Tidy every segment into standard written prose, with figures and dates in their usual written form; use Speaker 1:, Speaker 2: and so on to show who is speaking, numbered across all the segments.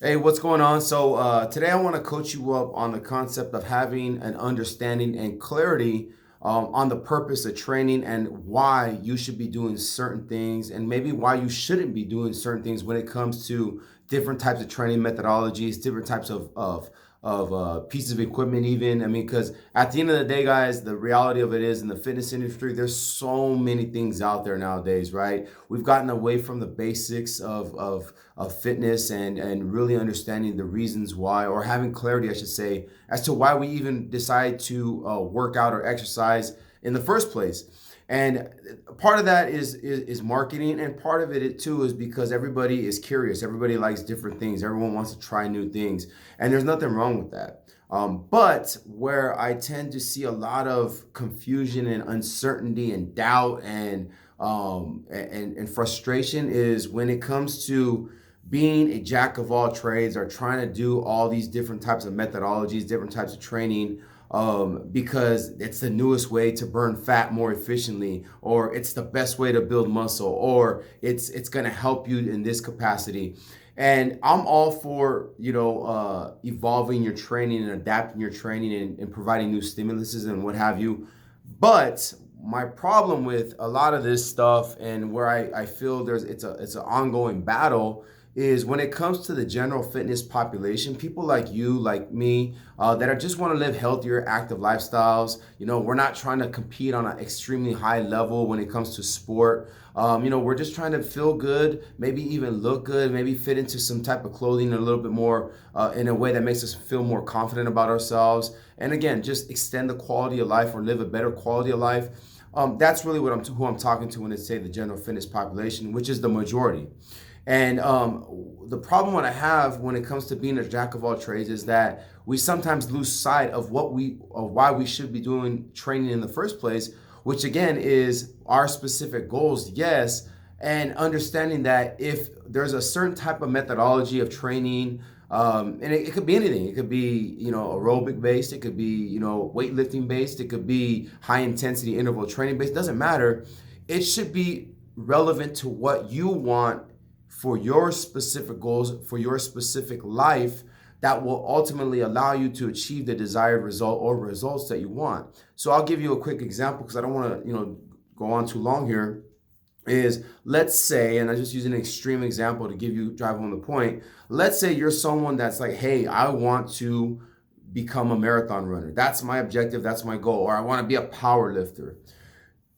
Speaker 1: Hey, what's going on? Today I want to coach you up on the concept of having an understanding and clarity on the purpose of training and why you should be doing certain things and maybe why you shouldn't be doing certain things when it comes to different types of training methodologies, different types of pieces of equipment even. I mean, because at the end of the day, guys, the reality of it is in the fitness industry, there's so many things out there nowadays, right? We've gotten away from the basics of fitness and really understanding the reasons why, or having clarity, I should say, as to why we even decide to work out or exercise in the first place. And part of that is marketing, and part of it too is because everybody is curious. Everybody likes different things. Everyone wants to try new things, and there's nothing wrong with that. But where I tend to see a lot of confusion and uncertainty and doubt and frustration is when it comes to being a jack of all trades or trying to do all these different types of methodologies, different types of training, because it's the newest way to burn fat more efficiently, or it's the best way to build muscle, or it's going to help you in this capacity. And I'm all for evolving your training and adapting your training and providing new stimuluses and what have you. But my problem with a lot of this stuff and where I feel it's an ongoing battle is when it comes to the general fitness population, people like you, like me, that are just want to live healthier, active lifestyles. We're not trying to compete on an extremely high level when it comes to sport. We're just trying to feel good, maybe even look good, maybe fit into some type of clothing a little bit more in a way that makes us feel more confident about ourselves. And again, just extend the quality of life or live a better quality of life. That's really who I'm talking to when they say the general fitness population, which is the majority. And the problem that I have when it comes to being a jack of all trades is that we sometimes lose sight of why we should be doing training in the first place, which again is our specific goals, yes, and understanding that if there's a certain type of methodology of training, and it could be anything. It could be aerobic based. It could be weightlifting based. It could be high intensity interval training based. Doesn't matter. It should be relevant to what you want for your specific goals, for your specific life that will ultimately allow you to achieve the desired result or results that you want. So I'll give you a quick example because I don't want to, go on too long here. Is let's say, and I just use an extreme example to drive home the point. Let's say you're someone that's like, hey, I want to become a marathon runner. That's my objective. That's my goal. Or I want to be a power lifter.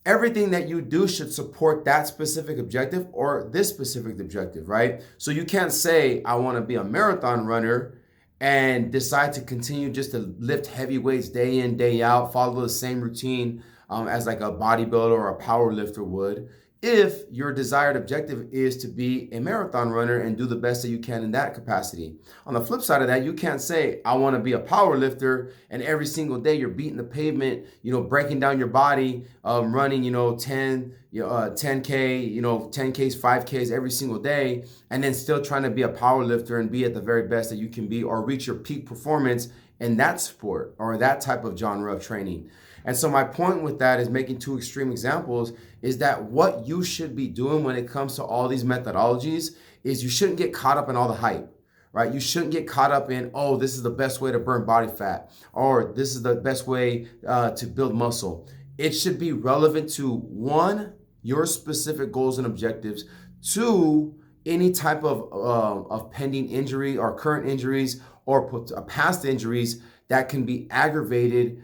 Speaker 1: Everything that you do should support that specific objective or this specific objective, right? So you can't say, I want to be a marathon runner and decide to continue just to lift heavy weights day in, day out, follow the same routine as like a bodybuilder or a power lifter would. If your desired objective is to be a marathon runner and do the best that you can in that capacity. On the flip side of that, you can't say, I want to be a power lifter, and every single day you're beating the pavement, breaking down your body, running, 10K, 10Ks, 5Ks every single day, and then still trying to be a power lifter and be at the very best that you can be or reach your peak performance in that sport or that type of genre of training. And so my point with that is making two extreme examples is that what you should be doing when it comes to all these methodologies is you shouldn't get caught up in all the hype, right? You shouldn't get caught up in, oh, this is the best way to burn body fat, or this is the best way to build muscle. It should be relevant to one, your specific goals and objectives, two, any type of pending injury or current injuries or past injuries that can be aggravated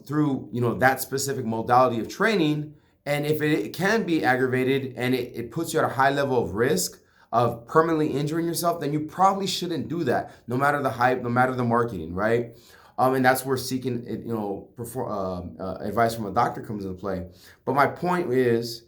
Speaker 1: through that specific modality of training. And if it can be aggravated and it puts you at a high level of risk of permanently injuring yourself, then you probably shouldn't do that, no matter the hype, no matter the marketing, right? And that's where seeking advice from a doctor comes into play. But my point is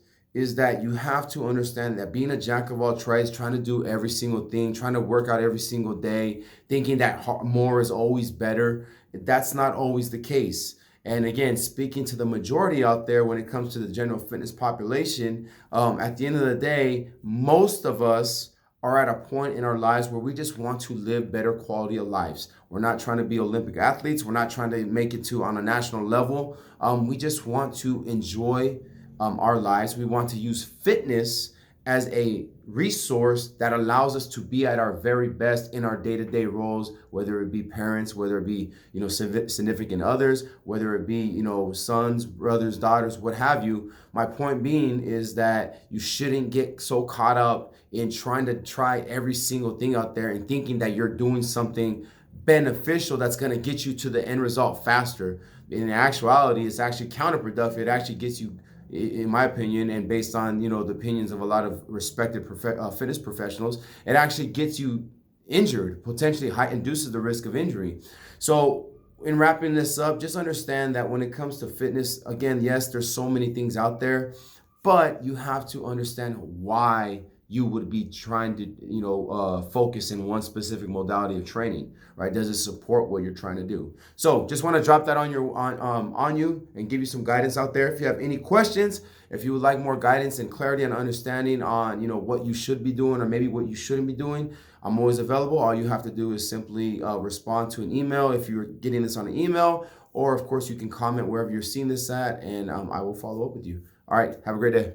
Speaker 1: that you have to understand that being a jack of all trades, trying to do every single thing, trying to work out every single day, thinking that more is always better, that's not always the case. And again, speaking to the majority out there when it comes to the general fitness population, at the end of the day, most of us are at a point in our lives where we just want to live better quality of lives. We're not trying to be Olympic athletes. We're not trying to make it to on a national level. We just want to enjoy our lives. We want to use fitness as a resource that allows us to be at our very best in our day-to-day roles, whether it be parents, whether it be, significant others, whether it be, sons, brothers, daughters, what have you. My point being is that you shouldn't get so caught up in trying to try every single thing out there and thinking that you're doing something beneficial that's going to get you to the end result faster. In actuality, it's actually counterproductive. It actually gets you, in my opinion, and based on the opinions of a lot of respected fitness professionals, it actually gets you injured, potentially induces the risk of injury. So in wrapping this up, just understand that when it comes to fitness, again, yes, there's so many things out there, but you have to understand why you would be trying to focus in one specific modality of training, right? Does it support what you're trying to do? So just want to drop that on you and give you some guidance out there. If you have any questions, if you would like more guidance and clarity and understanding on what you should be doing or maybe what you shouldn't be doing, I'm always available. All you have to do is simply respond to an email if you're getting this on an email, or of course you can comment wherever you're seeing this at, and I will follow up with you. All right, have a great day.